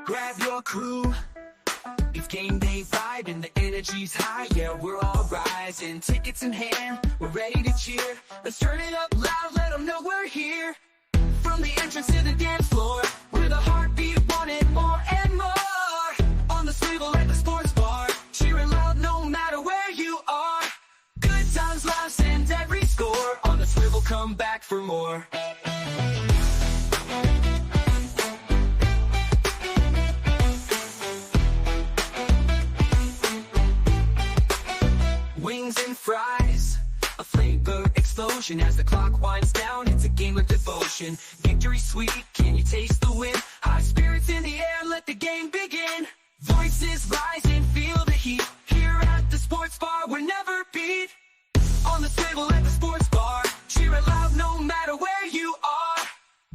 Grab your crew, it's game day vibe and the energy's high. Yeah, we're all rising, tickets in hand, we're ready to cheer. Let's turn it up loud, let them know we're here. From the entrance to the dance floor, we're the heartbeat, wanted more and more. On the swivel at the sports bar, cheering loud no matter where you are. Good times, laughs, and every score. On the swivel, come back for more. Wings and fries, a flavor explosion. As the clock winds down, it's a game of devotion. Victory sweet, can you taste the win? High spirits in the air, let the game begin. Voices rise and feel the heat. Here at the sports bar, we're never beat. On the swivel at the sports bar, cheer it loud no matter where you are.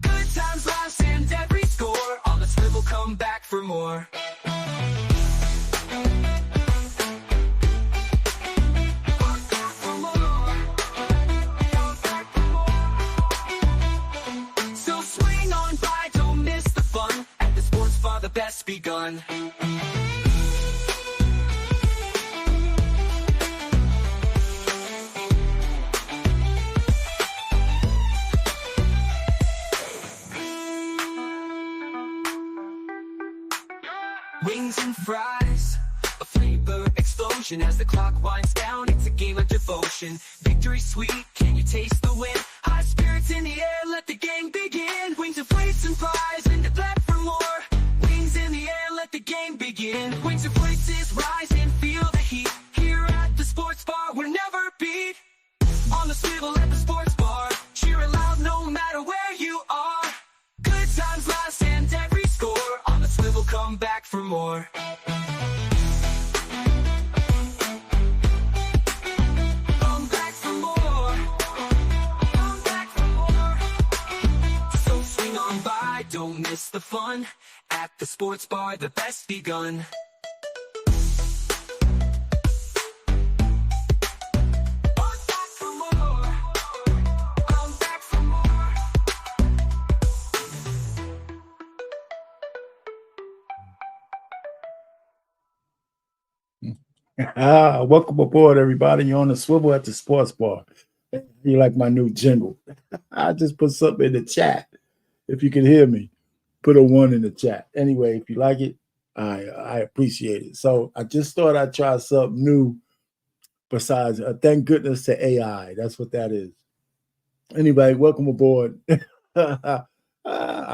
Good times, laughs, and every score. On the swivel, come back for more. The best begun. Wings and fries, a flavor explosion. As the clock winds down, it's a game of devotion. Victory sweet, can you taste the win? High spirits in the air, let the game begin. Wings of plates and fries, and the back for more. In the air, let the game begin. Wings and places rise and feel the heat. Here at the sports bar, we're never beat. On the swivel at the sports bar, cheer it loud no matter where you are. Good times, laughs, and every score. On the swivel, come back for more. Come back for more. Come back for more. So swing on by, don't miss the fun. At the sports bar, the best begun. Welcome aboard, everybody. You're on the swivel at the sports bar. You like my new jingle? I just put something in the chat. If you can hear me, put a 1 in the chat. Anyway, if you like it, I appreciate it. So I just thought I'd try something new besides thank goodness to AI. That's what that is. Anyway, welcome aboard. I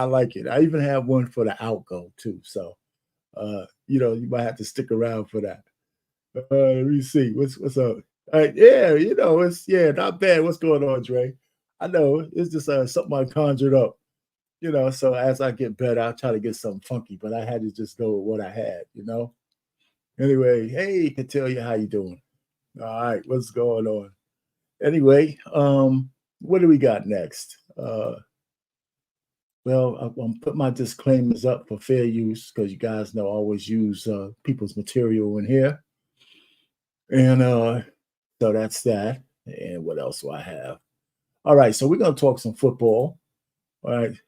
like it. I even have one for the outgo too. So, you might have to stick around for that. Let me see. What's up? Yeah, it's not bad. What's going on, Dre? I know it's just something I conjured up. So as I get better, I'll try to get something funky, but I had to just go with what I had, Anyway, hey, can tell you how you doing. All right, what's going on? Anyway, what do we got next? Well, I'm putting my disclaimers up for fair use because you guys know I always use people's material in here. And so that's that. And what else do I have? All right, so we're going to talk some football. All right.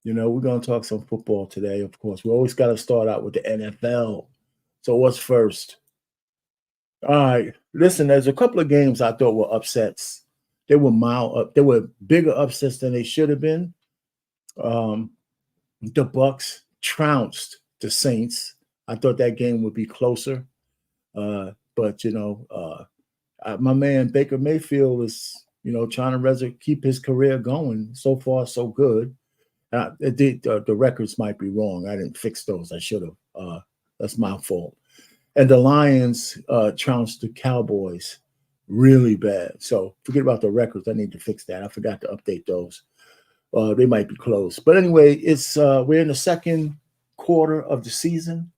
We're going to talk some football today, of course. We always got to start out with the NFL. So what's first? All right. Listen, there's a couple of games I thought were upsets. They were mild up. They were bigger upsets than they should have been. The Bucs trounced the Saints. I thought that game would be closer. But, my man Baker Mayfield is, trying to keep his career going. So far, so good. The records might be wrong. I didn't fix those. I should have. That's my fault. And the Lions trounced the Cowboys really bad. So forget about the records. I need to fix that. I forgot to update those. They might be close. But anyway, it's we're in the second quarter of the season,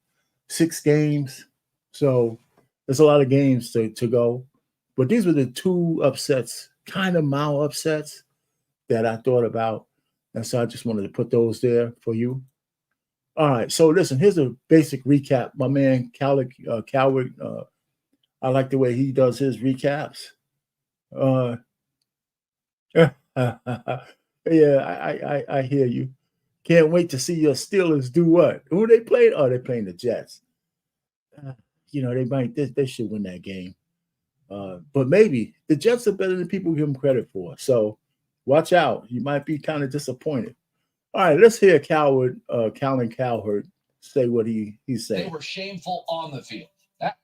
6 games. So there's a lot of games to go. But these were the 2 upsets, kind of mild upsets that I thought about. And so I just wanted to put those there for you. All right. So listen, here's a basic recap. My man Coward, I like the way he does his recaps. Uh, yeah, I hear you. Can't wait to see your Steelers do what? Who they played? Oh, they're playing the Jets. Uh, they should win that game. But maybe the Jets are better than people give them credit for. So watch out. You might be kind of disappointed. All right, let's hear Colin Cowherd say what he said. They were shameful on the field.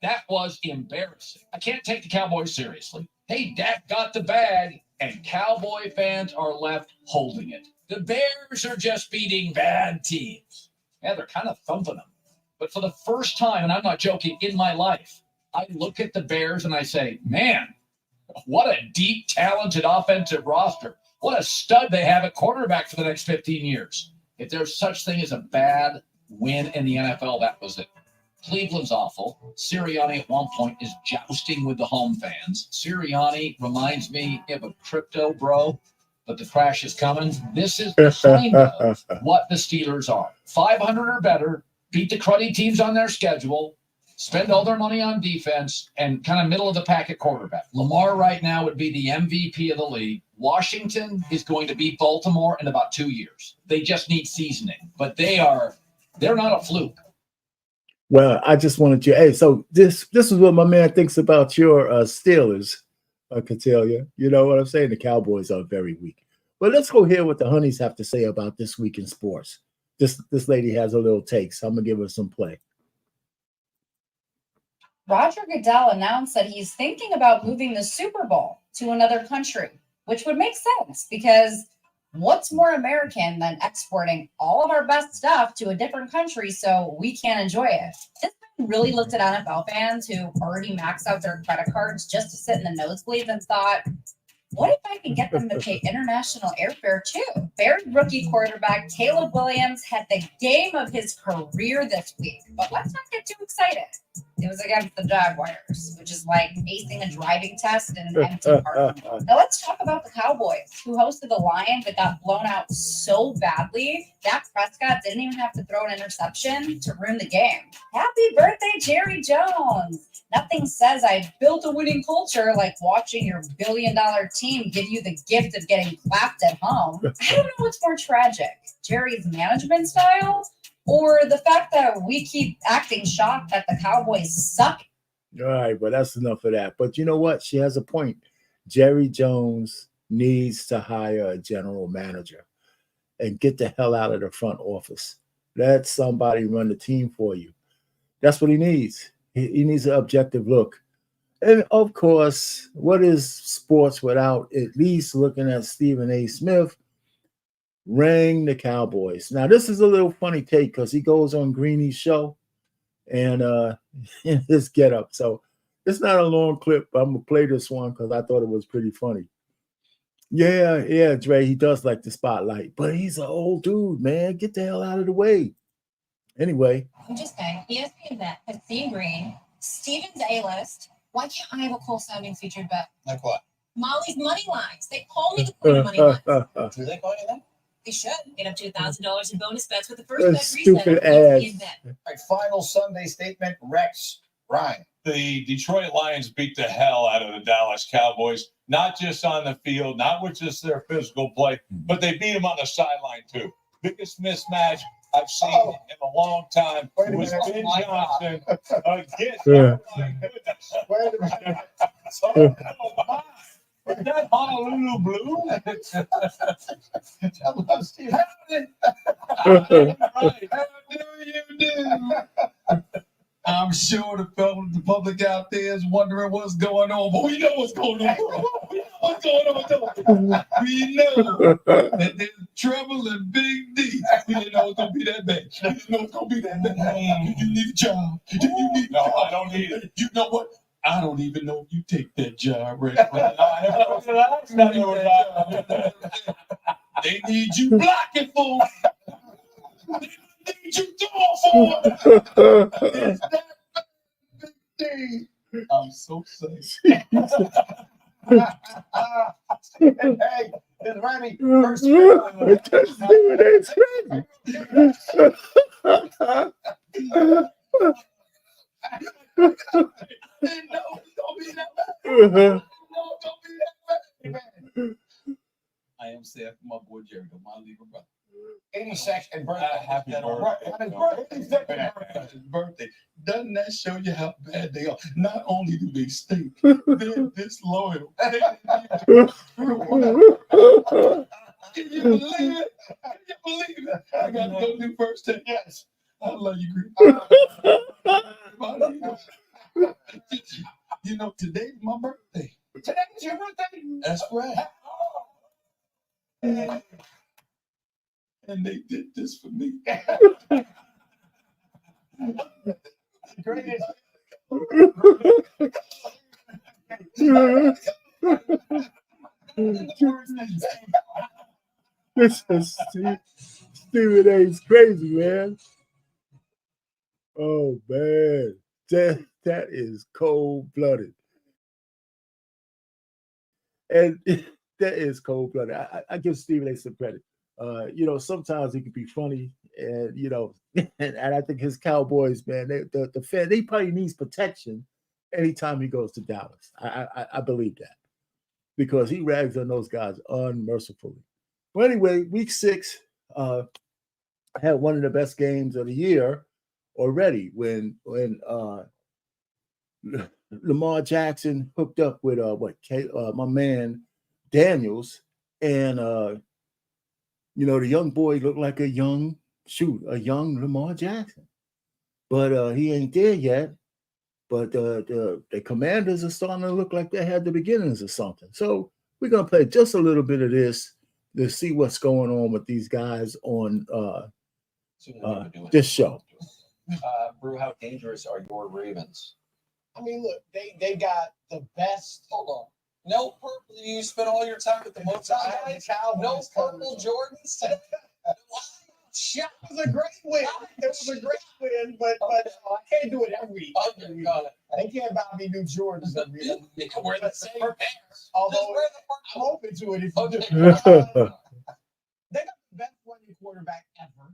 That was embarrassing. I can't take the Cowboys seriously. Hey, Dak got the bag, and Cowboy fans are left holding it. The Bears are just beating bad teams. Yeah, they're kind of thumping them. But for the first time, and I'm not joking, in my life, I look at the Bears and I say, man, what a deep, talented offensive roster. What a stud they have at quarterback for the next 15 years. If there's such thing as a bad win in the NFL, that was it. Cleveland's awful. Sirianni at one point is jousting with the home fans. Sirianni reminds me of a crypto bro, but the crash is coming. This is the sign of what the Steelers are. 500 or better, beat the cruddy teams on their schedule, spend all their money on defense, and kind of middle of the pack at quarterback. Lamar right now would be the MVP of the league. Washington is going to beat Baltimore in about 2 years. They just need seasoning, but they're not a fluke. Well, I just wanted you. Hey, so this is what my man thinks about your Steelers, Catellia. You know what I'm saying? The Cowboys are very weak. But let's go hear what the Honeys have to say about this week in sports. This lady has a little take, so I'm gonna give her some play. Roger Goodell announced that he's thinking about moving the Super Bowl to another country, which would make sense because what's more American than exporting all of our best stuff to a different country so we can enjoy it? This man really looked at NFL fans who already maxed out their credit cards just to sit in the nosebleeds and thought, what if I can get them to pay international airfare too? Bears rookie quarterback Caleb Williams had the game of his career this week, but let's not get too excited. It was against the Jaguars, which is like acing a driving test in an empty parking lot. Now let's talk about the Cowboys, who hosted the Lions that got blown out so badly, Dak Prescott didn't even have to throw an interception to ruin the game. Happy birthday, Jerry Jones! Nothing says I built a winning culture like watching your billion-dollar team give you the gift of getting clapped at home. I don't know what's more tragic, Jerry's management style or the fact that we keep acting shocked that the Cowboys suck. All right, but that's enough of that. But you know what? She has a point. Jerry Jones needs to hire a general manager and get the hell out of the front office. Let somebody run the team for you. That's what he needs. He needs an objective look. And of course, what is sports without at least looking at Stephen A. Smith ring the Cowboys? Now, this is a little funny take because he goes on Greeny's show and in his getup. So it's not a long clip, but I'm going to play this one because I thought it was pretty funny. Yeah, Dre, he does like the spotlight, but he's an old dude, man. Get the hell out of the way. Anyway. I'm just saying, ESPN Bet has seen Green, Steven's A-list. Why can't I have a cool sounding featured bet? Like what? Molly's Money Lines. They call me the queen of money lines. Do they call you that? They should. Get up to $1,000 in bonus bets with the first bet stupid reset. ass. All right, final Sunday statement, Rex, Ryan. The Detroit Lions beat the hell out of the Dallas Cowboys, not just on the field, not with just their physical play, but they beat them on the sideline too. Biggest mismatch I've seen in a long time was Ben Johnson against. Yeah. Oh my goodness. Wait a minute. Oh my. Is that Honolulu Blue? Tell us, Steve. Right. How do you do? I'm sure the public out there is wondering what's going on, but we know what's going on. We know what's going on. We know that there's trouble in Big D. We didn't know it's going to be that bad. We didn't know it's going to be that bad. You need a job. You need No, I don't need it. You know what? I don't even know if you take that job, Rick. They need you blocking for them. They need you throwing for them. It's that big thing. I'm so safe. Hey, it's ready. First be that bad. Uh-huh. No, don't be that bad. I am sad for my boy Jerry, my legal brother. 82nd birthday. Happy Happy birthday. Doesn't that show you how bad they are? Not only do they stink, they're disloyal. Can you believe it? Can you believe it? I got to go do first take. Yes. I love you, Green. You know, today's my birthday. Today's your birthday? That's right. And they did this for me. Greatest. This is Stephen A's crazy, man. Oh man, that is cold blooded, and that is cold blooded. I give Stephen A some credit. You know, sometimes he can be funny, and you know, and I think his Cowboys, man, the fan, they probably needs protection anytime he goes to Dallas. I believe that because he rags on those guys unmercifully. Well, anyway, week 6 had one of the best games of the year already when Lamar Jackson hooked up with my man Daniels, and you know, the young boy looked like a young Lamar Jackson, but he ain't there yet. But the Commanders are starting to look like they had the beginnings of something. So we're gonna play just a little bit of this to see what's going on with these guys on this show. Brew, how dangerous are your Ravens? I mean, look, they got the best. Hold on. No purple. You spent all your time with the most. No purple Jordans today. It was a great win. It was a great win, but I can't do it every week. They can't buy me new Jordans every week. We're the same pairs. Although I'm open to it if you do. They got the best running quarterback ever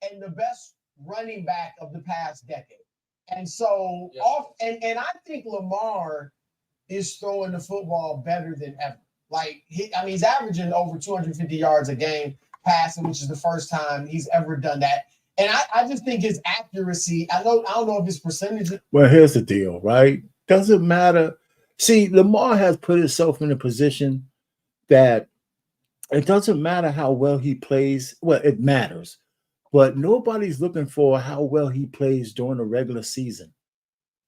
and the best running back of the past decade. And so and I think Lamar is throwing the football better than ever. Like he's averaging over 250 yards a game passing, which is the first time he's ever done that. And I just think his accuracy, I don't know if his percentage. Well, here's the deal, right? Doesn't matter. See, Lamar has put himself in a position that it doesn't matter how well he plays. Well, it matters, but nobody's looking for how well he plays during the regular season.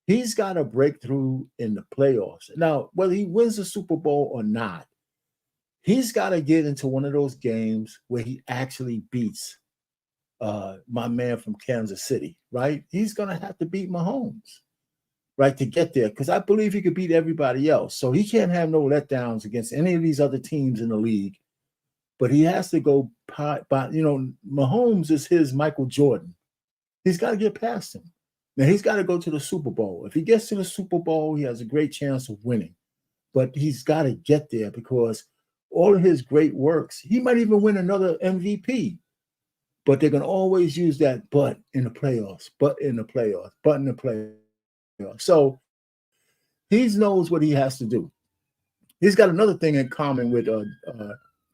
He's got to break through in the playoffs. Now, whether he wins the Super Bowl or not, he's got to get into one of those games where he actually beats my man from Kansas City, right? He's going to have to beat Mahomes, right, to get there, because I believe he could beat everybody else. So he can't have no letdowns against any of these other teams in the league. But he has to go by, Mahomes is his Michael Jordan. He's got to get past him. Now, he's got to go to the Super Bowl. If he gets to the Super Bowl, he has a great chance of winning. But he's got to get there because all of his great works, he might even win another MVP. But they're going to always use that but in the playoffs, but in the playoffs, but in the playoffs. So he knows what he has to do. He's got another thing in common with, I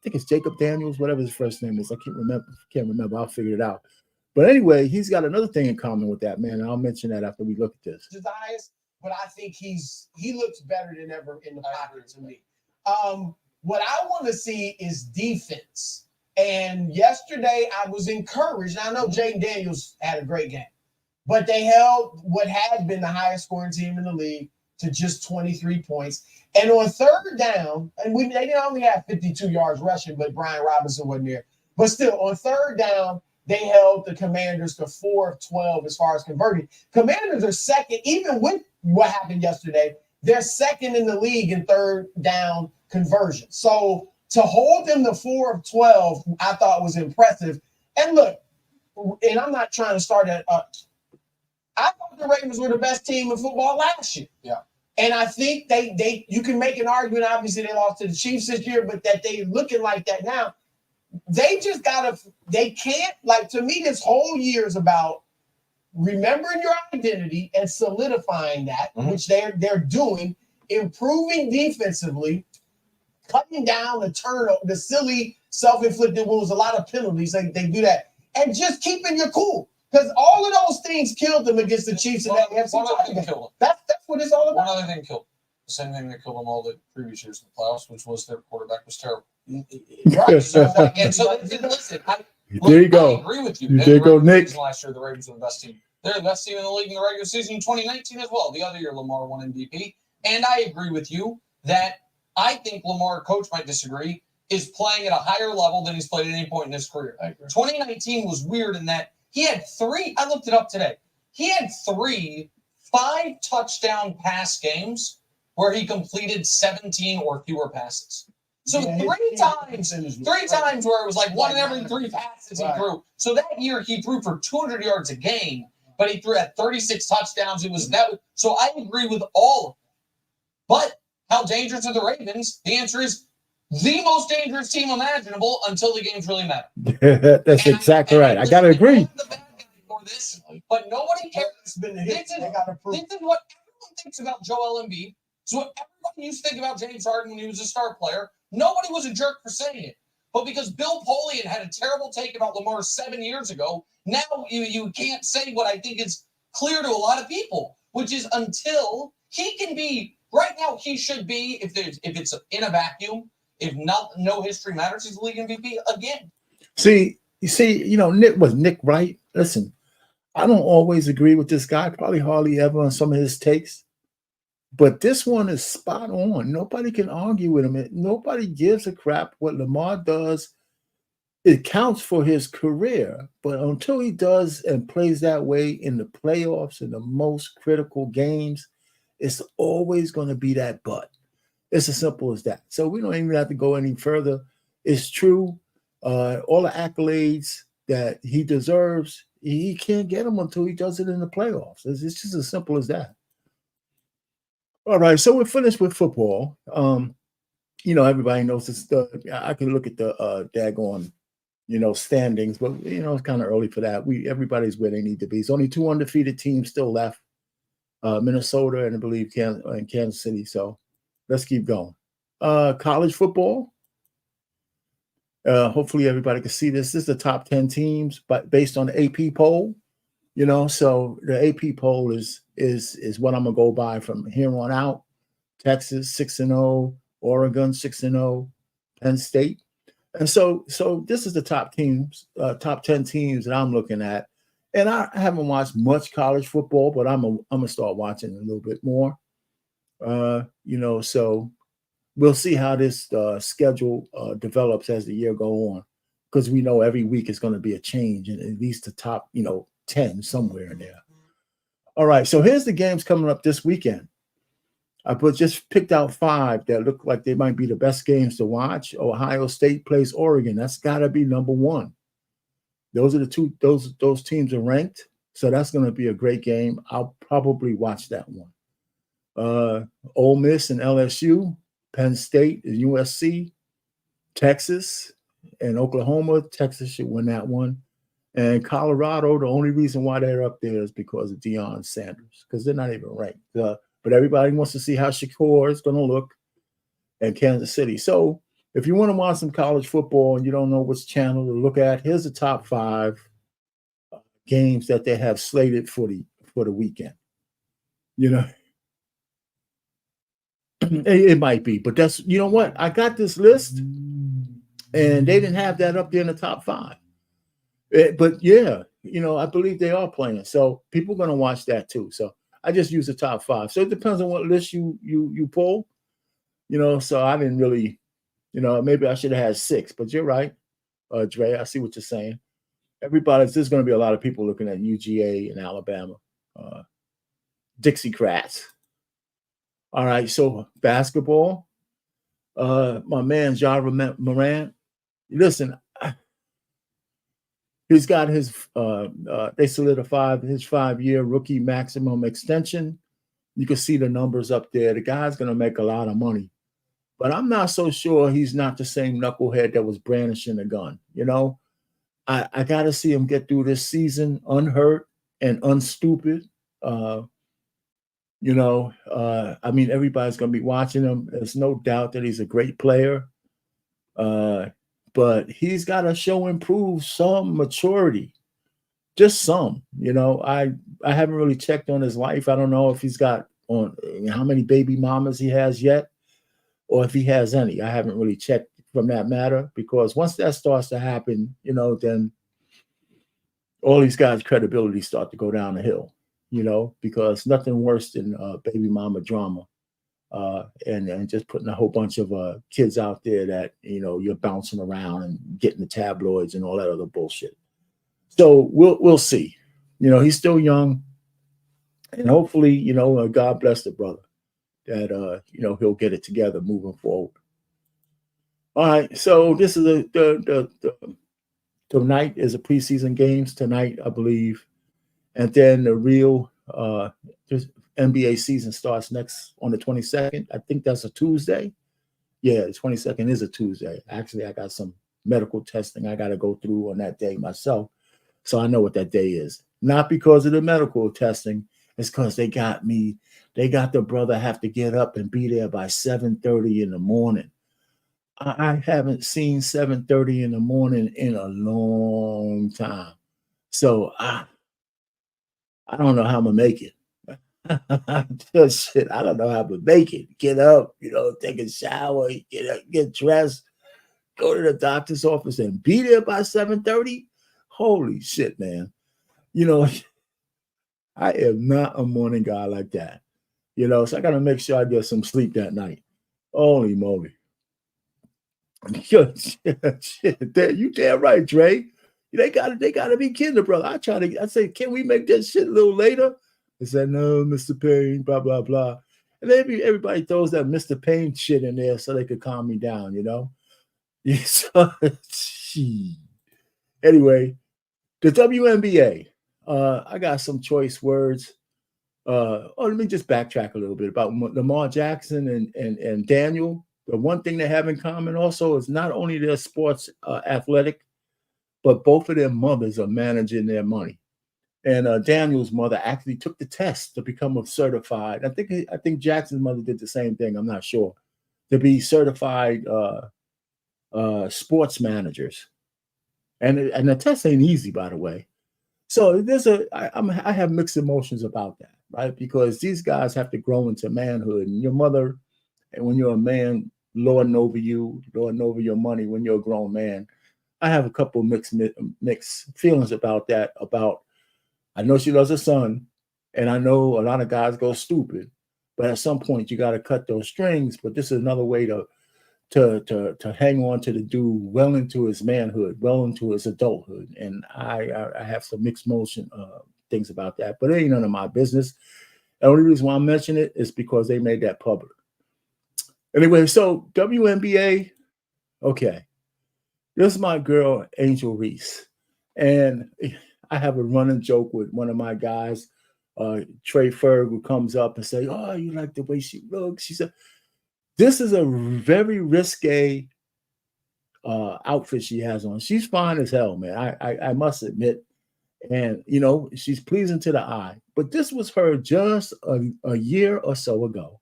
think it's Jacob Daniels, whatever his first name is. I can't remember. I'll figure it out. But anyway, he's got another thing in common with that, man. And I'll mention that after we look at this. But I think he looks better than ever in the pocket to me. What I want to see is defense. And yesterday I was encouraged. I know Jaden Daniels had a great game, but they held what had been the highest scoring team in the league to just 23 points. And on third down, and they didn't only have 52 yards rushing, but Brian Robinson wasn't there. But still, on third down, they held the Commanders to 4 of 12 as far as converting. Commanders are second, even with what happened yesterday, they're second in the league in third down conversion. So to hold them to 4 of 12, I thought was impressive. And look, and I'm not trying to start that up. I thought the Ravens were the best team in football last year. Yeah. And I think you can make an argument, obviously they lost to the Chiefs this year, but that they're looking like that now. They just they can't, like, to me, this whole year is about remembering your identity and solidifying that, which they're doing. improving defensively, cutting down the silly self-inflicted wounds, a lot of penalties. They do that. And just keeping you cool. Because all of those things killed them against the Chiefs in that AFC title. That's what it's all about. One other thing killed them. The same thing that killed them all the previous years in the playoffs, which was their quarterback was terrible. Right. So listen, There you go. I agree with you. There you go, Nick. Last year, the Ravens were the best team. They're the best team in the league in the regular season in 2019 as well. The other year, Lamar won MVP. And I agree with you that I think Lamar, coach might disagree, is playing at a higher level than he's played at any point in his career. 2019 was weird in that he had three, I looked it up today, he had 3 5-touchdown pass games where he completed 17 or fewer passes. So three times where it was like 1 in every 3 passes he threw. So that year he threw for 200 yards a game, but he threw at 36 touchdowns. So I agree with all of it. But how dangerous are the Ravens? The answer is the most dangerous team imaginable until the games really matter. That's exactly right. I gotta agree. The bad guy for this, but nobody cares. This is what everyone thinks about Joel Embiid. So what everybody used to think about James Harden when he was a star player. Nobody was a jerk for saying it. But because Bill Polian had a terrible take about Lamar 7 years ago, now you can't say what I think is clear to a lot of people, which is until he can be, right now he should be, if it's in a vacuum, if no history matters, he's the league MVP again. Nick was Nick right. Listen, I don't always agree with this guy, probably hardly ever on some of his takes. But this one is spot on. Nobody can argue with him. Nobody gives a crap what Lamar does. It counts for his career. But until he does and plays that way in the playoffs, in the most critical games, it's always going to be that but. It's as simple as that. So we don't even have to go any further. It's true. All the accolades that he deserves, he can't get them until he does it in the playoffs. It's just as simple as that. All right, so we're finished with football. Everybody knows this. I can look at the daggone, standings, but it's kind of early for that. Everybody's where they need to be. It's only 2 undefeated teams still left, Minnesota and I believe Kansas City. So let's keep going. College football. Hopefully everybody can see this. This is the top 10 teams, but based on the AP poll. So the AP poll is what I'm gonna go by from here on out. Texas 6-0, Oregon 6-0, Penn State, and so this is the top 10 teams that I'm looking at. And I haven't watched much college football, but I'm gonna start watching a little bit more. So we'll see how this schedule develops as the year go on, because we know every week is going to be a change, and at least the top 10 somewhere in there. All right, so here's the games coming up this weekend. I just picked out 5 that look like they might be the best games to watch. Ohio State plays Oregon. That's got to be number 1. Those are the two. Those teams are ranked, so that's going to be a great game. I'll probably watch that one. Ole Miss and LSU, Penn State and USC, Texas and Oklahoma. Texas should win that one. And Colorado, the only reason why they're up there is because of Deion Sanders, because they're not even ranked. But everybody wants to see how Shakur is going to look in Kansas City. So if you want to watch some college football and you don't know which channel to look at, here's the top 5 games that they have slated for the weekend. It might be, but that's, what? I got this list, and they didn't have that up there in the top 5. But yeah, I believe they are playing. So people are going to watch that too. So I just use the top 5. So it depends on what list you pull, so I didn't really, maybe I should have had 6, but you're right. Dre, I see what you're saying. There's going to be a lot of people looking at UGA in Alabama, Dixiecrats. All right. So basketball, my man, Ja Morant, listen, he's got his, they solidified his 5-year rookie maximum extension. You can see the numbers up there. The guy's going to make a lot of money. But I'm not so sure he's not the same knucklehead that was brandishing a gun. I got to see him get through this season unhurt and unstupid. I mean, everybody's going to be watching him. There's no doubt that he's a great player, but he's got to improve some maturity, just some. I haven't really checked on his life. I don't know if he's got on how many baby mamas he has yet, or if he has any. I haven't really checked from that matter, because once that starts to happen, then all these guys' credibility start to go down the hill, because nothing worse than baby mama drama, and just putting a whole bunch of kids out there that, you're bouncing around and getting the tabloids and all that other bullshit. So we'll see. He's still young, and hopefully, God bless the brother that, he'll get it together moving forward. All right, so this is the tonight is a preseason games tonight, I believe, and then the real NBA season starts next on the 22nd. I think that's a Tuesday. Yeah, the 22nd is a Tuesday. Actually, I got some medical testing I got to go through on that day myself, so I know what that day is. Not because of the medical testing, it's because they got the brother have to get up and be there by 7:30 in the morning. I haven't seen 7:30 in the morning in a long time. So I don't know how I'm gonna make it. Shit, I don't know how I'm gonna make it. Get up, take a shower, get dressed, go to the doctor's office and be there by 7:30. Holy shit, man. I am not a morning guy like that. So I gotta make sure I get some sleep that night. Holy moly. Shit, you damn right, Dre. They gotta be kidding the brother. I say, can we make that shit a little later? They said, no, Mr. Payne, blah, blah, blah. And everybody throws that Mr. Payne shit in there so they could calm me down, Anyway, the WNBA. I got some choice words. Let me just backtrack a little bit about Lamar Jackson and Daniel. The one thing they have in common also is not only their sports athletic, but both of their mothers are managing their money. And Daniel's mother actually took the test to become a certified. I think Jackson's mother did the same thing. I'm not sure, to be certified sports managers. And the test ain't easy, by the way. So I have mixed emotions about that, right? Because these guys have to grow into manhood, and your mother, and when you're a man, lording over you, lording over your money when you're a grown man. I have a couple mixed feelings about that. I know she loves her son, and I know a lot of guys go stupid, but at some point you got to cut those strings. But this is another way to hang on to the dude well into his manhood, well into his adulthood. And I have some mixed motion things about that, but it ain't none of my business. The only reason why I mention it is because they made that public. Anyway, so WNBA, okay. This is my girl, Angel Reese. And I have a running joke with one of my guys, Trey Ferg, who comes up and say, oh, you like the way she looks? She said, this is a very risque outfit she has on. She's fine as hell, man. I must admit. And, she's pleasing to the eye. But this was her just a year or so ago.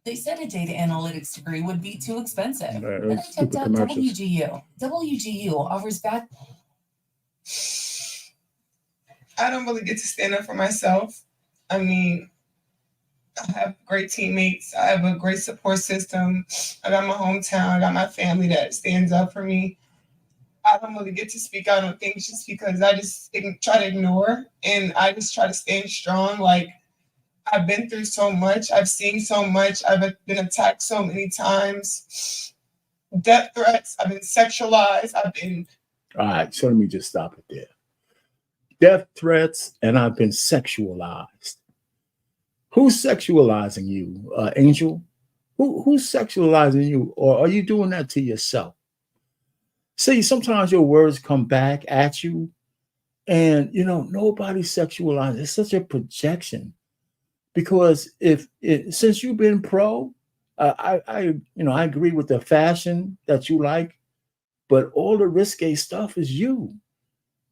They said a data analytics degree would be too expensive. And I checked out WGU. WGU offers back. I don't really get to stand up for myself. I mean, I have great teammates. I have a great support system. I got my hometown. I got my family that stands up for me. I don't really get to speak out on things just because I just try to ignore, and I just try to stand strong. Like, I've been through so much. I've seen so much. I've been attacked so many times. Death threats. I've been sexualized. All right, so let me just stop it there. Death threats, and I've been sexualized. Who's sexualizing you, Angel? Who's sexualizing you? Or are you doing that to yourself? See, sometimes your words come back at you, and, nobody's sexualizing. It's such a projection. Because since you've been pro, I agree with the fashion that you like, but all the risque stuff is you.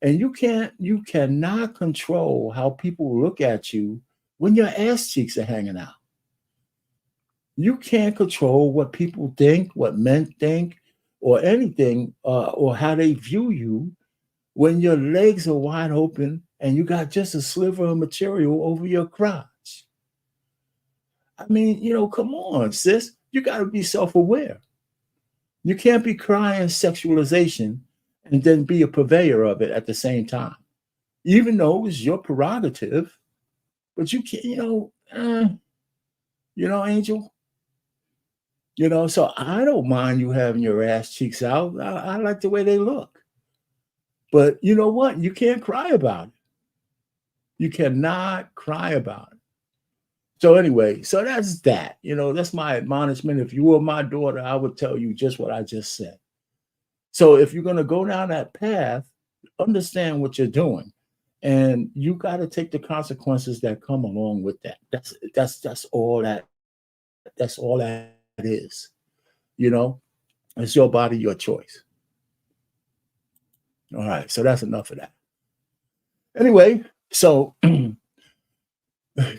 And you cannot control how people look at you when your ass cheeks are hanging out. You can't control what people think, what men think, or anything, or how they view you when your legs are wide open and you got just a sliver of material over your crotch. I mean, come on, sis. You got to be self aware. You can't be crying sexualization and then be a purveyor of it at the same time, even though it's your prerogative. But you can't, Angel. So I don't mind you having your ass cheeks out. I like the way they look. But you know what? You can't cry about it. You cannot cry about it. So anyway, so that's that. That's my admonishment. If you were my daughter, I would tell you just what I just said. So if you're going to go down that path, understand what you're doing. And you got to take the consequences that come along with that. That's all that is. It's your body, your choice. All right, so that's enough of that. Anyway, so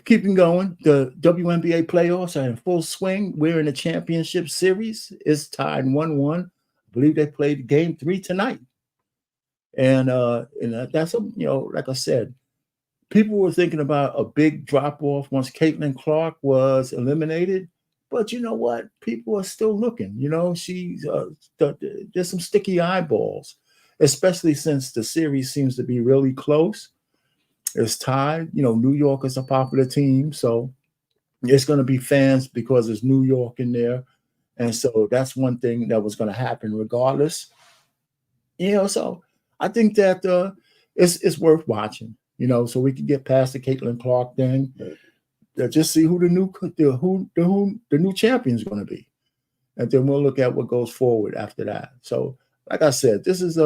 keeping going, the WNBA playoffs are in full swing. We're in the championship series. It's tied 1-1. I believe they played game 3 tonight. And that's like I said, people were thinking about a big drop off once Caitlin Clark was eliminated. But you know what? People are still looking. She's there's some sticky eyeballs, especially since the series seems to be really close. It's tied. New York is a popular team, so it's going to be fans because there's New York in there, and so that's one thing that was going to happen regardless. So I think that it's worth watching. So we can get past the Caitlin Clark thing. Just see who the new champion is going to be, and then we'll look at what goes forward after that. So, like I said, this is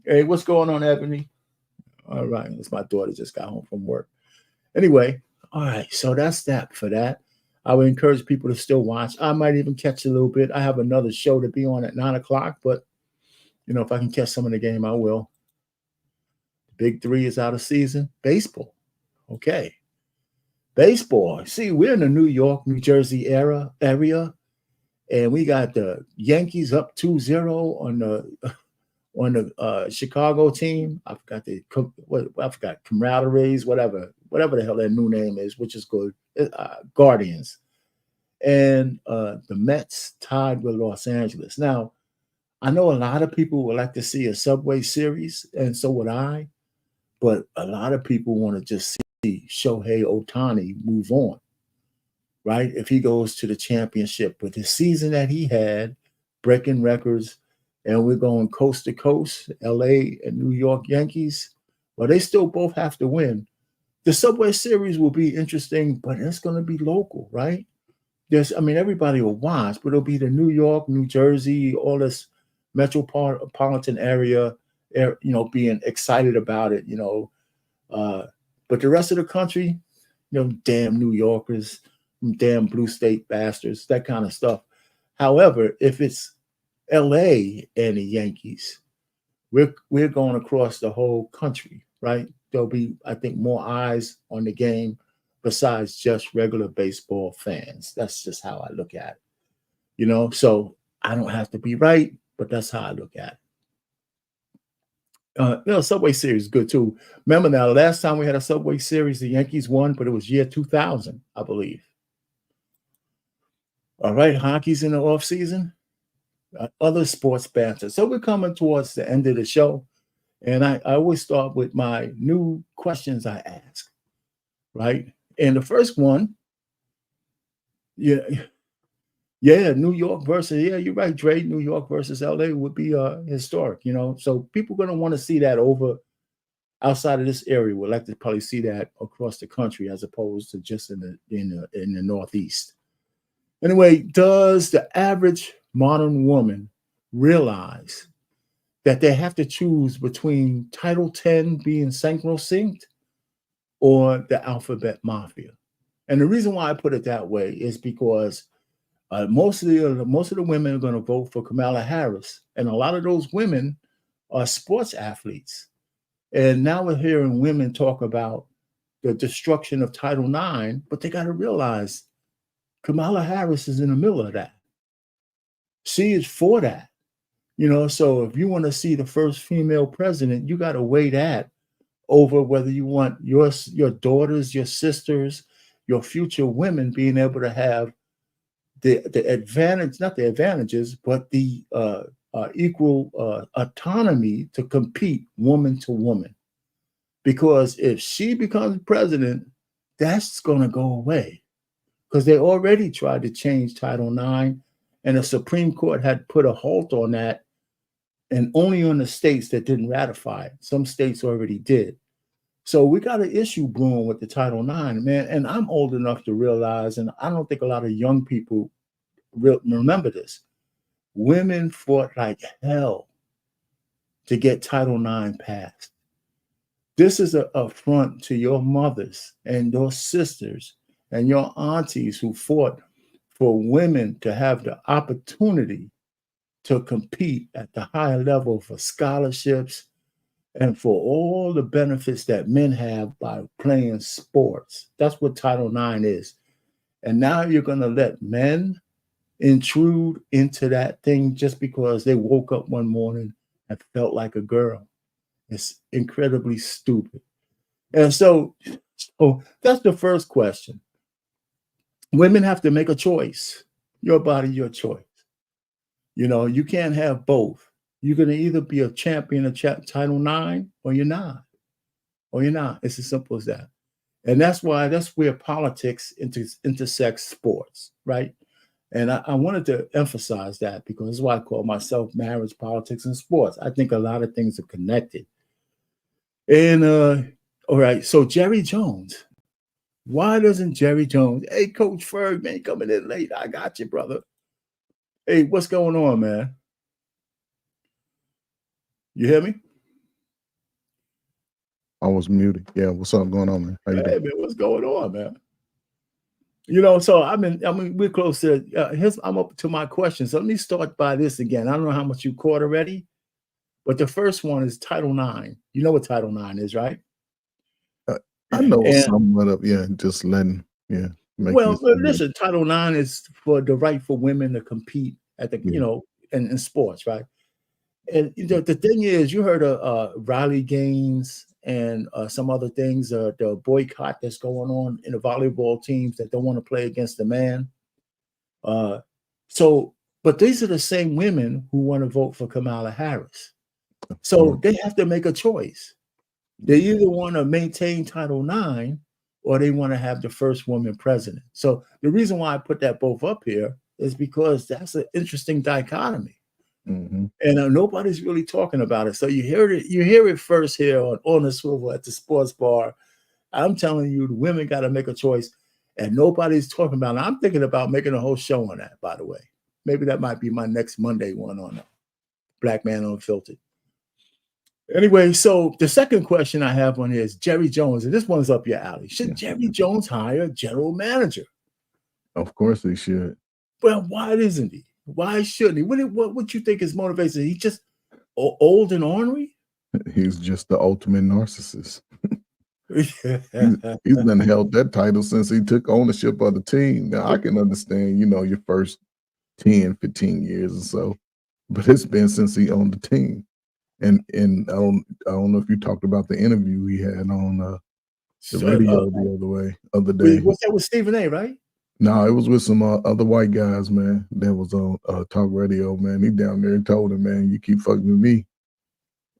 hey, what's going on, Ebony? All right, it's my daughter just got home from work. Anyway, all right, so that's that for that. I would encourage people to still watch. I might even catch a little bit. I have another show to be on at 9:00, but if I can catch some of the game, I will. Big 3 is out of season. Baseball, okay. Baseball. See, we're in the New York, New Jersey area, and we got the Yankees up 2-0 on the Chicago team. I forgot Camaraderies, whatever the hell their new name is, which is good. Guardians, and the Mets tied with Los Angeles. Now, I know a lot of people would like to see a Subway Series, and so would I. But a lot of people want to just see Shohei Ohtani move on, right? If he goes to the championship with the season that he had, breaking records, and we're going coast to coast, LA and New York Yankees, well, they still both have to win. The Subway Series will be interesting, but it's going to be local, right? Everybody will watch, but it'll be the New York, New Jersey, all this metropolitan area, being excited about it, but the rest of the country, damn New Yorkers, damn blue state bastards, that kind of stuff. However, if it's LA and the Yankees, we're going across the whole country, right? There'll be, I think, more eyes on the game besides just regular baseball fans. That's just how I look at it, so I don't have to be right, but that's how I look at it. Subway Series is good too. Remember now, last time we had a Subway Series, the Yankees won, but it was year 2000, I believe. All right, hockey's in the off season. Other sports banter. So we're coming towards the end of the show, and I always start with my new questions I ask, right? And the first one, New York versus, you're right, Dre. New York versus LA would be historic, So people are going to want to see that over outside of this area. Would like to probably see that across the country as opposed to just in the Northeast. Anyway, does the average modern woman realize that they have to choose between Title 10 being synchro-synced or the Alphabet Mafia? And the reason why I put it that way is because most of the women are going to vote for Kamala Harris, and a lot of those women are sports athletes. And now we're hearing women talk about the destruction of Title IX, but they got to realize Kamala Harris is in the middle of that. She is for that. So if you want to see the first female president, you got to weigh that over whether you want your daughters, your sisters, your future women being able to have the advantage, not the advantages, but the equal autonomy to compete woman to woman. Because if she becomes president, that's going to go away. Because they already tried to change Title IX, and the Supreme Court had put a halt on that, and only on the states that didn't ratify it. Some states already did. So we got an issue brewing with the Title IX, man. And I'm old enough to realize, and I don't think a lot of young people remember this. Women fought like hell to get Title IX passed. This is an affront to your mothers and your sisters and your aunties who fought for women to have the opportunity to compete at the higher level for scholarships and for all the benefits that men have by playing sports. That's what Title IX is. And now you're going to let men intrude into that thing just because they woke up one morning and felt like a girl. It's incredibly stupid. And so that's the first question. Women have to make a choice. Your body, your choice. You can't have both. You're going to either be a champion of Title IX or you're not. Or you're not. It's as simple as that. And that's where politics intersects sports, right? And I wanted to emphasize that because that's why I call myself marriage, politics, and sports. I think a lot of things are connected. And all right, so Jerry Jones. Why doesn't Jerry Jones? Hey, Coach Ferg, man, coming in late. I got you, brother. Hey, what's going on, man? You hear me? I was muted. Yeah, what's up going on, man? How you doing? Man, what's going on, man? So we're close to I'm up to my questions. So let me start by this again. I don't know how much you caught already, but the first one is Title IX. You know what Title IX is, right? I know somewhat of, just letting, Well, listen, Title IX is for the right for women to compete at the, in sports, right? And the thing is, you heard of Riley Gaines and some other things, the boycott that's going on in the volleyball teams that don't want to play against the man. But these are the same women who want to vote for Kamala Harris. So they have to make a choice. They either want to maintain Title IX or they want to have the first woman president. So the reason why I put that both up here is because that's an interesting dichotomy. Mm-hmm. And nobody's really talking about it. So you hear it first here on the Swivel at the Sports Bar. I'm telling you, the women got to make a choice, and nobody's talking about it. I'm thinking about making a whole show on that, by the way. Maybe that might be my next Monday one on Black Man Unfiltered. Anyway, so the second question I have on here is Jerry Jones, and this one's up your alley. Should Jerry Jones hire a general manager? Of course he should. Well, why isn't he? Why shouldn't he? What you think his motivation? He's just old and ornery? He's just the ultimate narcissist. He's been held that title since he took ownership of the team. Now, I can understand, your first 10, 15 years or so, but it's been since he owned the team. And I don't know if you talked about the interview he had on the radio the other day. What's that with Stephen A., right? No, it was with some other white guys, man. That was on talk radio, man. He down there told him, man, you keep fucking with me,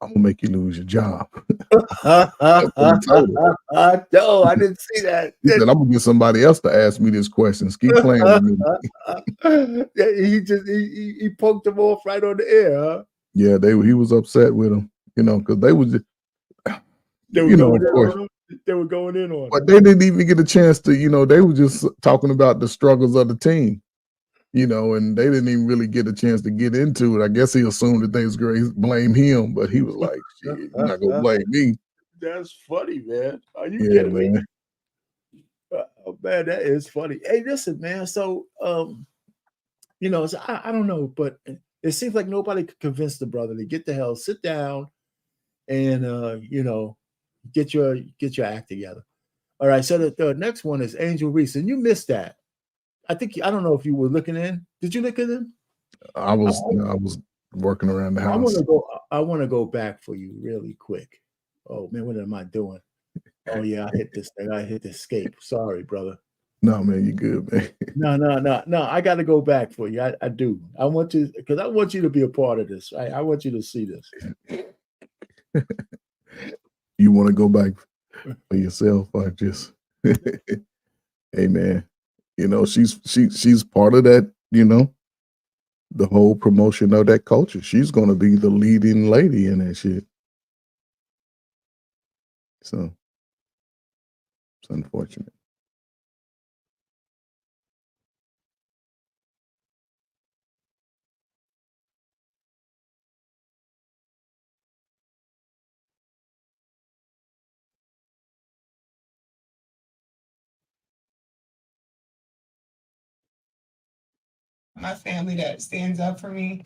I'm gonna make you lose your job. No, I didn't see that. He said, I'm gonna get somebody else to ask me these questions. Keep playing with me. He poked him off right on the air, huh? Yeah, he was upset with him, because they was just, they were going in on but they didn't even get a chance to, they were just talking about the struggles of the team, and they didn't even really get a chance to get into it. I guess he assumed that they was going to blame him, but he was like, shit, you're not going to blame me. That's funny, man. Are you kidding me? Oh, man, that is funny. Hey, listen, man. So, so I don't know, but It seems like nobody could convince the brother to get the hell, sit down, and get your act together. All right, so the next one is Angel Reese, and you missed that. I don't know if you were looking in. Did you look in? I was working around the I want house. to go. I want to go back for you really quick. Oh man, what am I doing? Oh yeah, I hit this thing. I hit escape. Sorry, brother. No, man, you good, man. No. I got to go back for you. I do. I want you because I want you to be a part of this. Right? I want you to see this. You want to go back for yourself? I just, hey, man. She's part of that. The whole promotion of that culture. She's going to be the leading lady in that shit. So it's unfortunate. My family that stands up for me.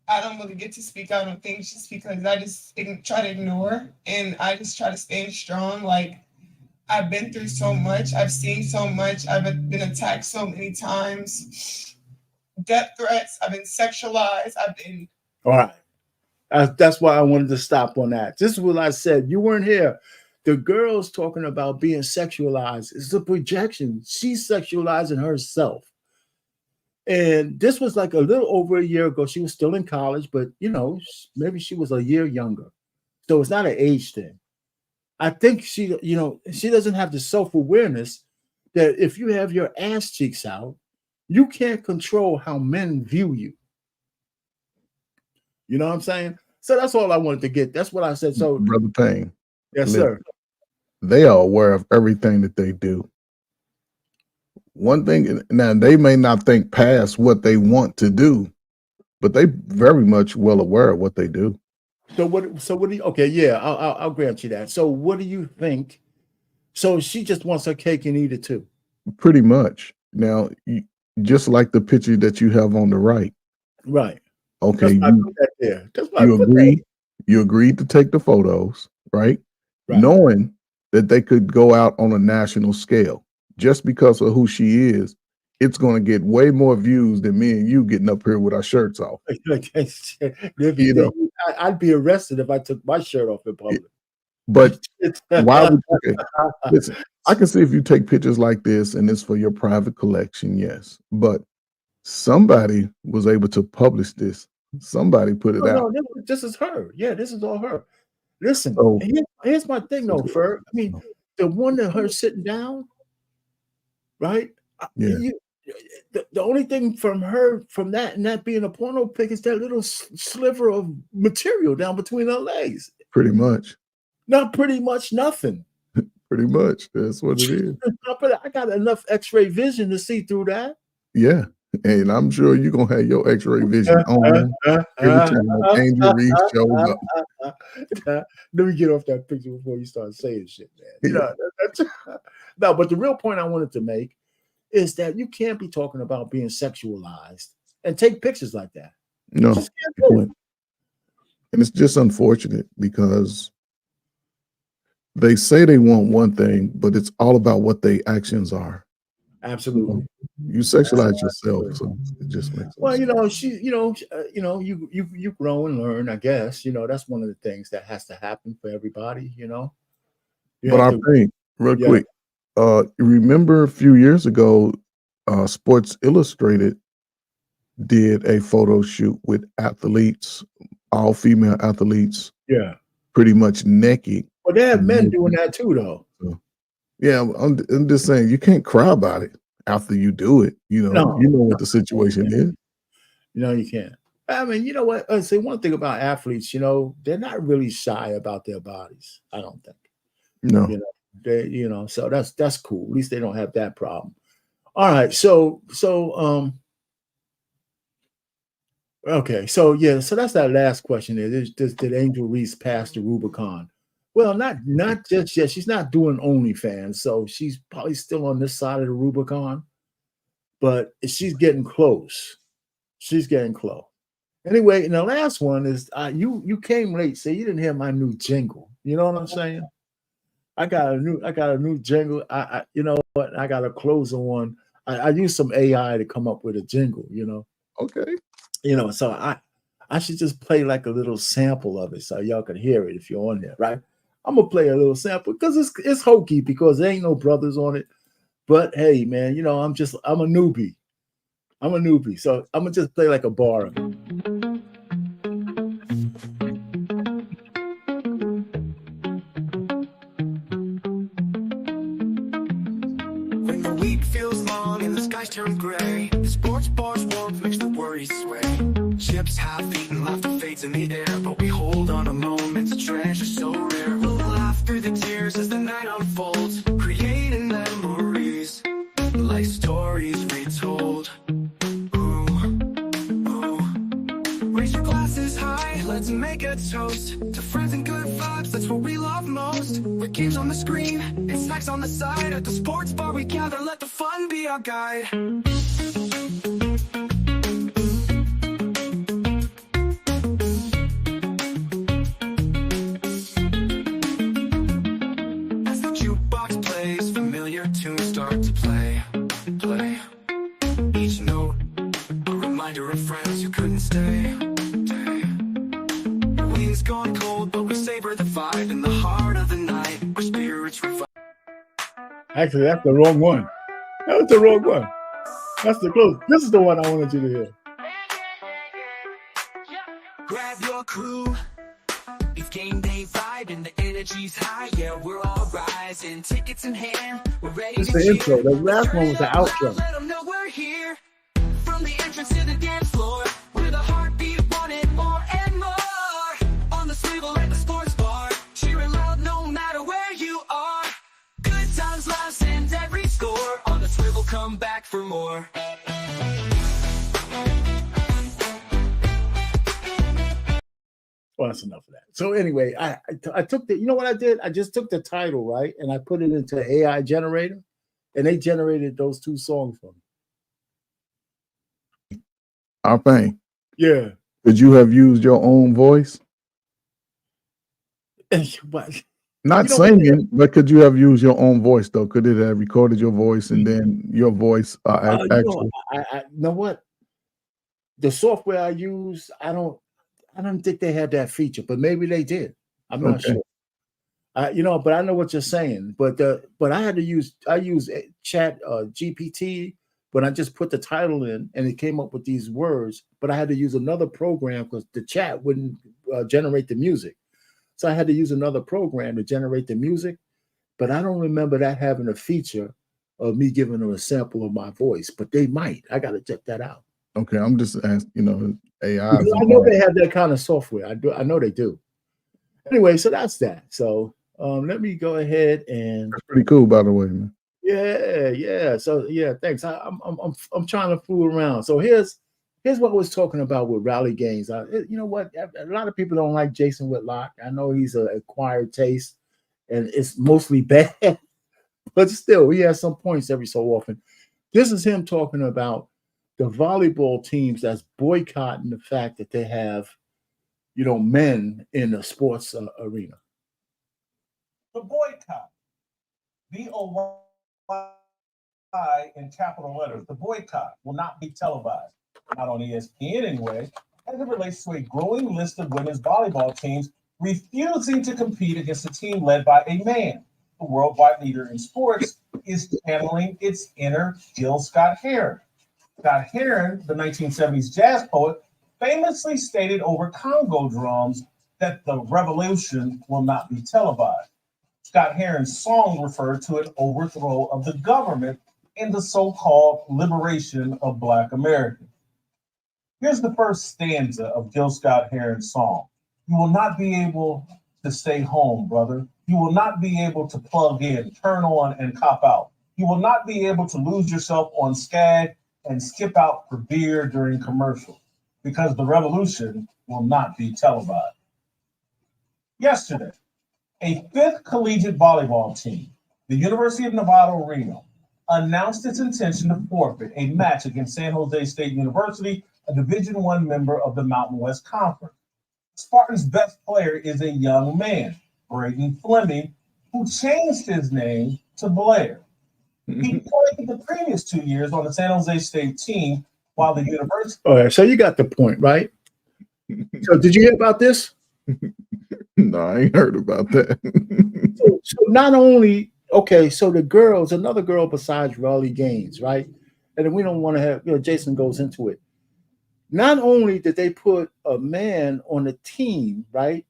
I don't really get to speak out on things just because I just try to ignore, and I just try to stay strong. Like, I've been through so much. I've seen so much. I've been attacked so many times. Death threats. I've been sexualized. I've been. All right. That's why I wanted to stop on that. This is what I said. You weren't here. The girl's talking about being sexualized. It's a projection. She's sexualizing herself. And this was like a little over a year ago. She was still in college, but maybe she was a year younger. So it's not an age thing. I think she doesn't have the self-awareness that if you have your ass cheeks out, you can't control how men view you. You know what I'm saying? So that's all I wanted to get. That's what I said. So, Brother Payne. Yes, sir. They are aware of everything that they do. One thing, now they may not think past what they want to do, but they very much well aware of what they do. So what do you, okay, yeah, I'll grant you that. So what do you think? So she just wants her cake and eat it too. Pretty much. Now, just like the picture that you have on the right. Right. Okay. You agreed to take the photos, right? Knowing that they could go out on a national scale. Just because of who she is, it's going to get way more views than me and you getting up here with our shirts off. I'd be arrested if I took my shirt off in public. But why would you? Listen, I can see if you take pictures like this and it's for your private collection, yes. But somebody was able to publish this. Somebody put it out. No, this is her. Yeah, this is all her. Listen, here's my thing though, Fer. I mean, the one that her sitting down, right? Yeah. The only thing from her, from that and that being a porno pic is that little sliver of material down between her legs. Pretty much. Not pretty much nothing. Pretty much. That's what it is. I got enough X-ray vision to see through that. Yeah. And I'm sure you're going to have your X-ray vision on every time Angel Reese shows up. Let me get off that picture before you start saying shit, man. No, but the real point I wanted to make is that you can't be talking about being sexualized and take pictures like that. No. And it's just unfortunate because they say they want one thing, but it's all about what their actions are. Absolutely. You sexualize yourself, so it just makes sense. Well, you grow and learn, I guess. That's one of the things that has to happen for everybody, But I think, real quick, remember a few years ago, Sports Illustrated did a photo shoot with athletes, all female athletes. Yeah. Pretty much naked. Well, they have men doing that too, though. So, yeah, I'm just saying you can't cry about it after you do it. You know what the situation is. No, you can't. I mean, you know what? I say one thing about athletes, they're not really shy about their bodies. I don't think. No. So that's cool. At least they don't have that problem. All right. So okay. So that's that last question there. Did Angel Reese pass the Rubicon? Well, not just yet. She's not doing OnlyFans, so she's probably still on this side of the Rubicon, but she's getting close. She's getting close. Anyway, and the last one is you came late, so you didn't hear my new jingle. You know what I'm saying? I got a new jingle. You know what? I got a closer one. I used some AI to come up with a jingle. Okay. So I should just play like a little sample of it so y'all can hear it if you're on there, right? I'm gonna play a little sample because it's hokey because there ain't no brothers on it. But hey, man, I'm a newbie. I'm a newbie, so I'm gonna just play like a bar of it. When the week feels long and the skies turn gray, the sports bar's warmth makes the worries sway. Chips half-eaten, laughter fades in the air, but we hold on a moment's treasure so rare. We'll laugh through the tears as the night unfolds, creating memories like stories retold. Ooh, ooh. Raise your glasses high, let's make a toast to friends and good vibes, that's what we love most. With games on the screen and snacks on the side, at the sports bar we gather, let the fun be our guide. As the jukebox plays, familiar tunes start to play. Each note, a reminder of friends who couldn't stay. Wings gone cold, but we savor the vibe in the heart of the night, where spirits revive. Actually, that's the wrong one. That was the wrong one. That's the close. This is the one I wanted you to hear. Grab your crew. It's game day vibe and the energy's high. Yeah, we're all rising. Tickets in hand. We're ready This is to the cheer. intro. The last one was the outro. Let them know we're here. From the entrance to the dance floor, with a heartbeat wanted more and more. On the swivel at the sports bar, cheering loud no matter where you are. Good times, laughs, and every score. On the swivel, come back for more. Well, that's enough of that. So anyway, I took the, you know what I did? I just took the title, right? And I put it into AI generator, and they generated those two songs for me. Our thing. Yeah. Could you have used your own voice? But Not singing, but could you have used your own voice though? Could it have recorded your voice and then your voice actually? I know what? The software I use, I don't think they had that feature, but maybe they did. I'm not sure. But I know what you're saying. But I use Chat GPT, but I just put the title in and it came up with these words. But I had to use another program because the chat wouldn't generate the music, so I had to use another program to generate the music. But I don't remember that having a feature of me giving them a sample of my voice. But they might. I got to check that out. Okay, I'm just asking. AI. I know they have that kind of software. I know they do. Anyway, so that's that. So let me go ahead and. That's pretty cool, by the way, man. Yeah. So yeah, thanks. I'm trying to fool around. So here's what I was talking about with rally games. You know what? A lot of people don't like Jason Whitlock. I know he's an acquired taste, and it's mostly bad, but still, he has some points every so often. This is him talking about the volleyball teams that's boycotting the fact that they have, men in the sports arena. The boycott, BOY in capital letters, the boycott will not be televised, not on ESPN anyway, as it relates to a growing list of women's volleyball teams refusing to compete against a team led by a man. The worldwide leader in sports is channeling its inner Gil Scott-Heron. Scott-Heron, the 1970s jazz poet, famously stated over Congo drums that the revolution will not be televised. Scott-Heron's song referred to an overthrow of the government in the so-called liberation of Black Americans. Here's the first stanza of Gil Scott-Heron's song. You will not be able to stay home, brother. You will not be able to plug in, turn on, and cop out. You will not be able to lose yourself on Skag and skip out for beer during commercials, because the revolution will not be televised. Yesterday, a fifth collegiate volleyball team, the University of Nevada, Reno, announced its intention to forfeit a match against San Jose State University a Division I member of the Mountain West Conference. Spartan's best player is a young man, Braden Fleming, who changed his name to Blair. He played the previous 2 years on the San Jose State team while the university. All right, so you got the point, right? So did you hear about this? No, I ain't heard about that. So not only, okay, so the girls, another girl besides Raleigh Gaines, right? And we don't want to have, Jason goes into it. Not only did they put a man on the team, right?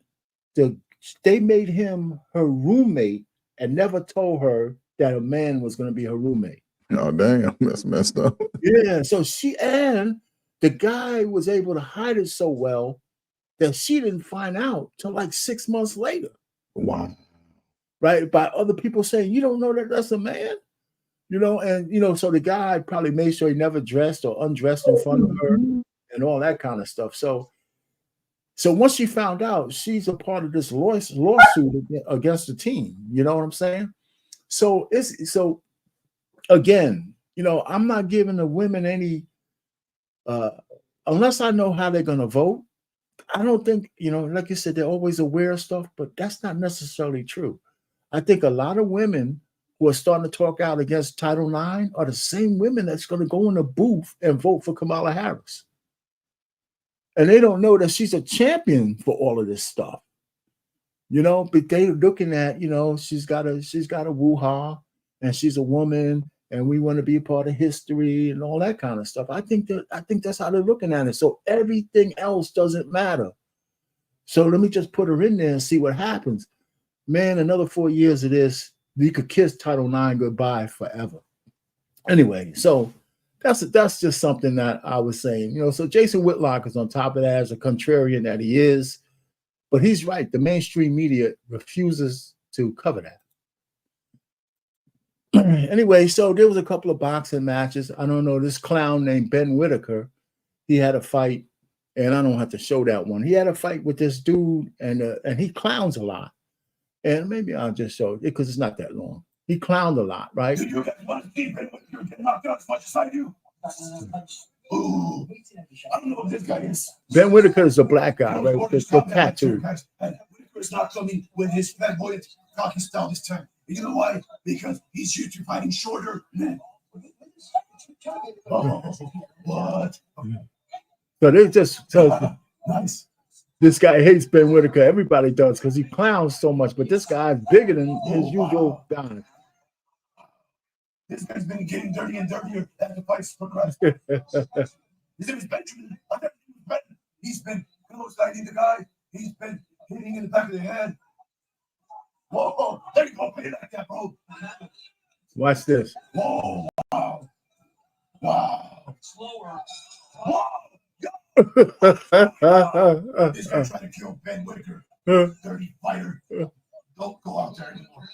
They made him her roommate and never told her that a man was going to be her roommate. Oh, damn, that's messed up. Yeah, so the guy was able to hide it so well that she didn't find out till like 6 months later. Wow. Right? By other people saying, you don't know that that's a man? And so the guy probably made sure he never dressed or undressed in front of her and all that kind of stuff. So once she found out, she's a part of this lawsuit against the team. You know what I'm saying? So again, I'm not giving the women any, unless I know how they're going to vote. I don't think, like you said, they're always aware of stuff, but that's not necessarily true. I think a lot of women who are starting to talk out against Title IX are the same women that's going to go in the booth and vote for Kamala Harris. And they don't know that she's a champion for all of this stuff. But they're looking at, she's got a woo-ha and she's a woman and we want to be a part of history and all that kind of stuff. I think that's how they're looking at it. So everything else doesn't matter. So let me just put her in there and see what happens. Man, another 4 years of this, you could kiss Title IX goodbye forever. Anyway, so that's just something that I was saying. So Jason Whitlock is on top of that as a contrarian that he is. But he's right. The mainstream media refuses to cover that. Anyway, so there was a couple of boxing matches. I don't know, this clown named Ben Whitaker, he had a fight, and I don't have to show that one. He had a fight with this dude, and he clowns a lot. And maybe I'll just show it because it's not that long. He clowned a lot, right? You guys want to see Ben Whitaker get knocked out as much as I do? Ooh, I don't know what this guy is. Ben Whitaker is a black guy, right? With the tattoo. Whitaker's not coming with his flamboyant cocky style this time. You know why? Because he's used to fighting shorter men. Oh, what? So they just nice. This guy hates Ben Whitaker. Everybody does because he clowns so much. But this guy's bigger than his usual guy. This guy's been getting dirty and dirtier as the fights progress. His name is Benjamin. I never knew Ben. He's been pillow sliding the guy. He's been hitting in the back of the head. Whoa, there you go. Pay like that, bro. Watch this. Whoa, wow. Wow. Slower. Whoa. This guy's trying to kill Ben Whitaker. Dirty fighter. Don't go out there anymore.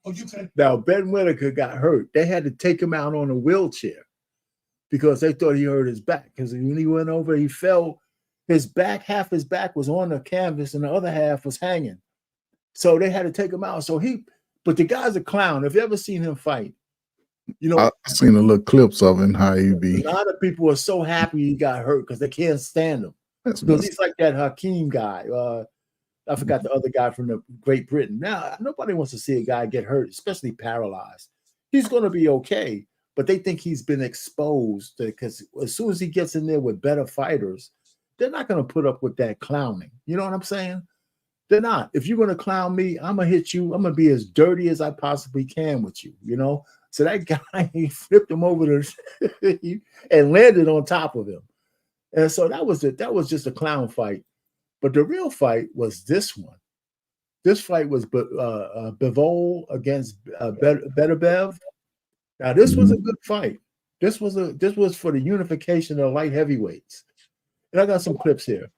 Oh, you can. Now, Ben Whitaker got hurt. They had to take him out on a wheelchair because they thought he hurt his back. Because when he went over, he fell. Half his back was on the canvas and the other half was hanging. So they had to take him out. But the guy's a clown. If you ever seen him fight, I've seen the little clips of him, how he be. A lot of people are so happy he got hurt because they can't stand him. Because he's like that Hakeem guy. I forgot the other guy from Great Britain. Now, nobody wants to see a guy get hurt, especially paralyzed. He's going to be okay, but they think he's been exposed because as soon as he gets in there with better fighters, they're not going to put up with that clowning. You know what I'm saying? They're not. If you're going to clown me, I'm going to hit you. I'm going to be as dirty as I possibly can with you, So that guy, he flipped him over and landed on top of him. And so that was just a clown fight. But the real fight was this one. This fight was Bivol against Betabev. Now, this was a good fight. This was for the unification of light heavyweights. And I got some clips here.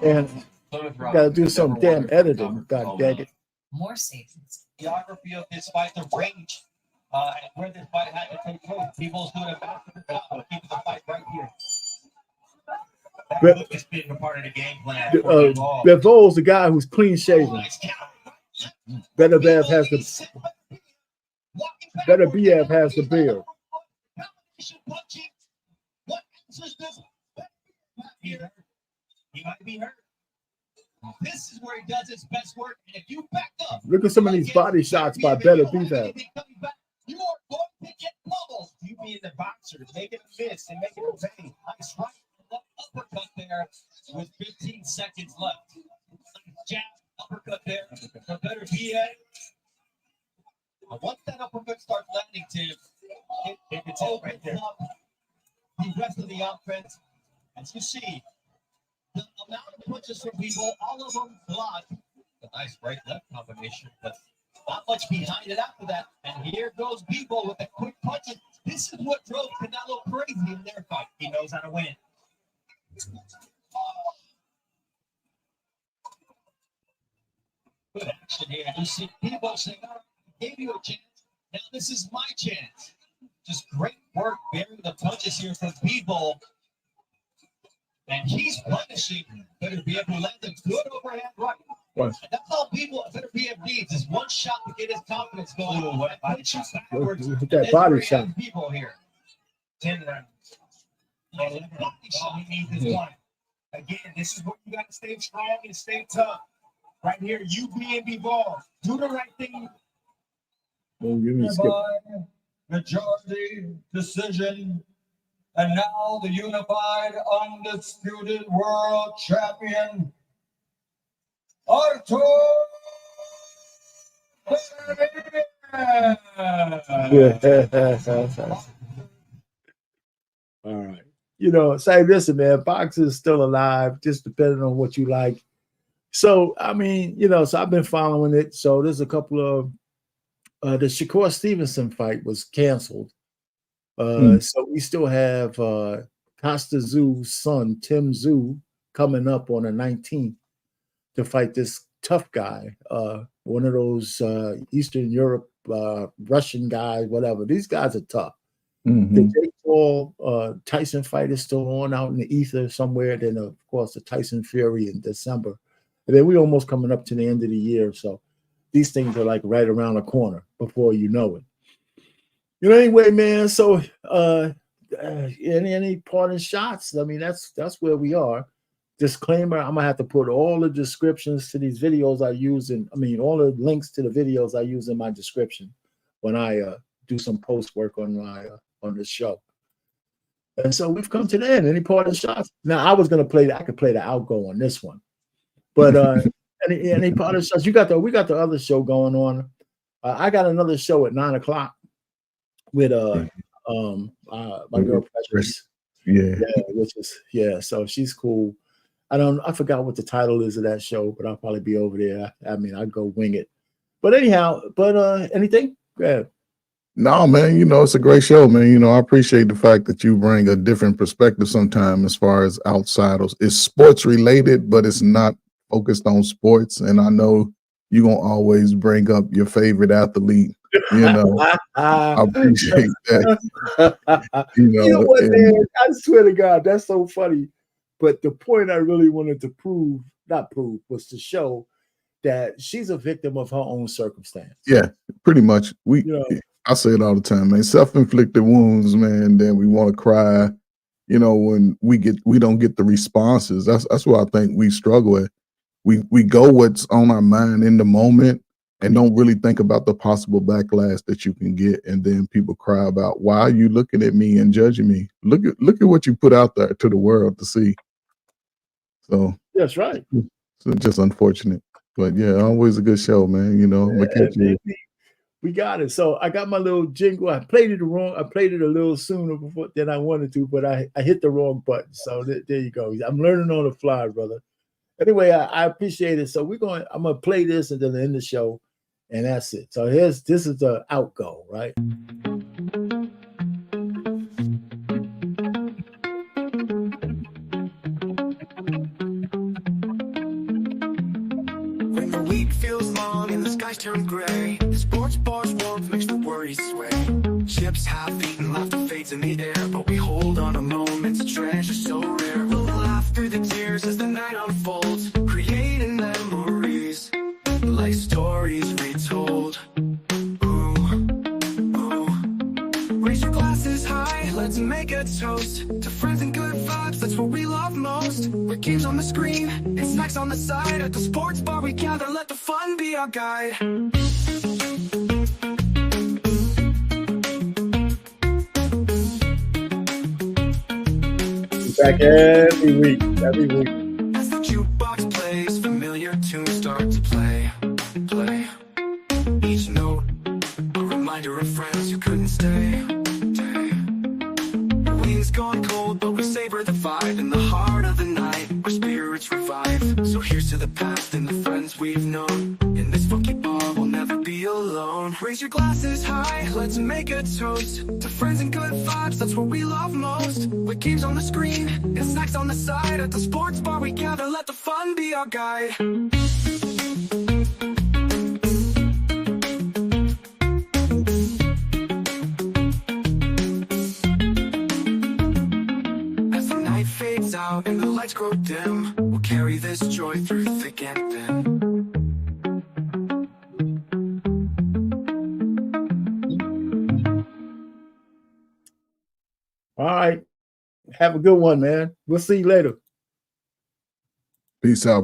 And got to do some damn editing. God dang it. More seasons. Geography of this fight, the range, and where this fight had to take place. People's doing a massive job of keeping the fight right here. That look is being a part of the game plan. Bivol's the guy who's clean shaven. Betabev has the beard. He might be hurt. This is where he does his best work. And if you back up, Look at some of these body shots by better defense. you are going to get bubbles. You being the boxer, making a miss and making a pay. Nice right left uppercut there with 15 seconds left. Jab, uppercut there. For better PA. Once that uppercut starts landing, Tim, it's all right there. The rest of the offense, as you see, the amount of punches from people, all of them blocked. A nice right-left combination, but not much behind it after that. And here goes People with the quick punches. This is what drove Canelo crazy in their fight. He knows how to win. Good action here. You see People saying, "I gave you a chance. Now this is my chance." Just great work bearing the punches here from People. And he's punishing Better BF, who lands a good overhand right. And that's all People Better BF needs is one shot to get his confidence going. Backwards, that body shot. People here. 10 rounds. Body shot. He needs his one. Again, this is what you got to stay strong and stay tough. Right here, you be ball. Do the right thing. Don't give me a skip. Majority decision. And now the unified, undisputed world champion, Artur. All right. You know, say listen, man, boxing is still alive, just depending on what you like. So, I mean, you know, so I've been following it. So there's a couple of the Shakur Stevenson fight was canceled. So we still have Costa Zoo's son, Tim Zoo, coming up on the 19th to fight this tough guy, one of those Eastern Europe, Russian guys, whatever. These guys are tough. The Jake Paul Tyson fight is still on out in the ether somewhere. Then, of course, the Tyson Fury in December. And then we're almost coming up to the end of the year. So these things are like right around the corner before you know it. You know, anyway, man, so any parting shots? I mean, that's where we are. Disclaimer, I'm gonna have to put all the descriptions to these videos I use all the links to the videos I use in my description when I do some post work on my on this show. And so we've come to the end. Any parting shots? Now I was gonna I could play the outgo on this one, but any parting shots? We got the other show going on. I got another show at 9 o'clock. With my girl Precious, so she's cool. I forgot what the title is of that show, but I'll probably be over there. I mean, I'll go wing it. But anyhow, anything? Go ahead. No, man, you know, it's a great show, man. You know, I appreciate the fact that you bring a different perspective sometimes as far as outsiders. It's sports related, but it's not focused on sports. And I know you're gonna always bring up your favorite athlete. You know, I appreciate that. You know what, man? I swear to God, that's so funny. But the point I really wanted to was to show that she's a victim of her own circumstance. Yeah, pretty much. I say it all the time, man. Self-inflicted wounds, man. Then we want to cry. You know, when we don't get the responses. That's what I think we struggle with. We go what's on our mind in the moment. And don't really think about the possible backlash that you can get, and then people cry about, why are you looking at me and judging me? Look at what you put out there to the world to see. So that's right. So just unfortunate, but yeah, always a good show, man. You know, we got it. So I got my little jingle. I played it wrong. I played it a little sooner than I wanted to, but I hit the wrong button. So there you go. I'm learning on the fly, brother. Anyway, I appreciate it. So I'm gonna play this and then end the show. And that's it. So this is the outgo, right? When the week feels long and the skies turn gray, the sports bar's warmth makes the worries sway. Chips half-eaten, laughter fades in the air, but we hold on to moments, a treasure so rare. We'll laugh through the tears as the night unfolds, creating memories like stories retold. Ooh, ooh. Raise your glass. glasses high, let's make a toast to friends and good vibes, that's what we love most. With games on the screen and snacks on the side, at the sports bar we gather, let the fun be our guide. Back every week. As the jukebox plays, familiar tunes start to play. Each note, a reminder of friends who couldn't stay. The wings gone cold, but we savor the vibe. In the heart of the night, our spirits revive. So here's to the past and the friends we've known. In this funky bar, we'll never be alone. Raise your glasses high, let's make a toast to friends and good vibes, that's what we love most. With games on the screen and snacks on the side, at the sports bar we gather, let the fun be our guide. As the night fades out and the lights grow dim, we'll carry this joy through thick and thin. All right. Have a good one, man. We'll see you later. Peace out.